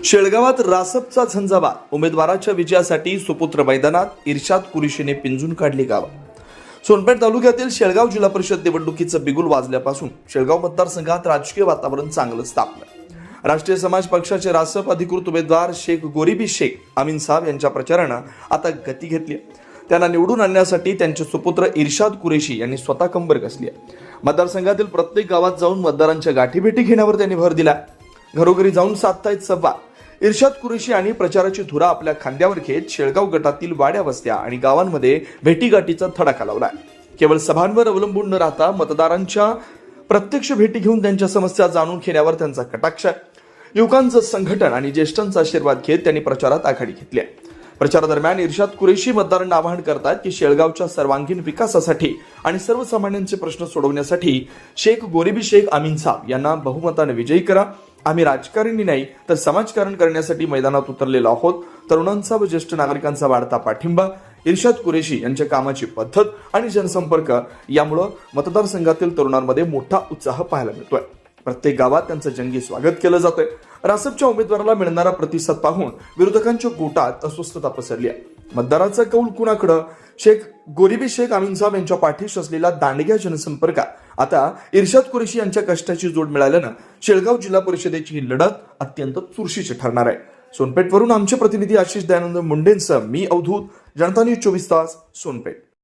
शेळगावात रासपचा झंझावात. उमेदवाराच्या विजयासाठी सुपुत्र मैदानात. इर्शाद कुरेशीने पिंजून काढली गाव. सोनपेठ तालुक्यातील शेळगाव जिल्हा परिषद निवडणुकीचं बिगुल वाजल्यापासून शेळगाव मतदारसंघात राजकीय वातावरण चांगलंच तापलं. राष्ट्रीय समाज पक्षाचे रासप अधिकृत उमेदवार शेख गोरीबी शेख अमीन साहब यांच्या प्रचारानं आता गती घेतली. त्यांना निवडून आणण्यासाठी त्यांचे सुपुत्र इर्शाद कुरेशी यांनी स्वतः कंबर कसली. मतदारसंघातील प्रत्येक गावात जाऊन मतदारांच्या गाठीभेटी घेण्यावर त्यांनी भर दिला. घरोघरी जाऊन साधतायत संवाद. इर्शाद कुरेशी आणि प्रचाराची धुरा आपल्या खांद्यावर घेत शेळगाव गटातील वाड्या वस्त्या आणि गावांमध्ये भेटीगाठीचा धडाका लावलाय. केवळ सभांवर अवलंबून न राहता मतदारांच्या प्रत्यक्ष भेटी घेऊन त्यांच्या समस्या जाणून घेण्यावर त्यांचा कटाक्ष आहे. युवकांचं संघटन आणि ज्येष्ठांचा आशीर्वाद घेत त्यांनी प्रचारात आघाडी घेतली आहे. प्रचारादरम्यान इर्शाद कुरेशी मतदारांना आवाहन करतात की शेळगावच्या सर्वांगीण विकासासाठी आणि सर्वसामान्यांचे प्रश्न सोडवण्यासाठी शेख गोरीबी शेख अमीन साहब यांना बहुमताने विजयी करा. आम्ही राजकारणी नाही तर समाजकारण करण्यासाठी मैदानात उतरलेलो आहोत. तरुणांचा व ज्येष्ठ नागरिकांचा वाढता पाठिंबा, इर्शाद कुरेशी यांच्या कामाची पद्धत आणि जनसंपर्क यामुळे मतदारसंघातील तरुणांमध्ये मोठा उत्साह पाहायला मिळतोय. प्रत्येक गावात त्यांचं जंगी स्वागत केलं जातंय. रासपच्या उमेदवाराला मिळणारा प्रतिसाद पाहून विरोधकांच्या गोटात अस्वस्थता पसरली आहे. मतदाराचा कौल कुणाकडं? शेख गोरीबी शेख अमीन साहब यांच्या पाठीशी असलेला दांडग्या जनसंपर्कात आता इर्शाद कुरेशी यांच्या कष्टाची जोड मिळाल्यानं शेळगाव जिल्हा परिषदेची ही लढत अत्यंत चुरशीची ठरणार आहे. सोनपेठवरून आमचे प्रतिनिधी आशिष दयानंद मुंडेंसह मी अवधूत, जनता न्यूज 24 तास, सोनपेठ.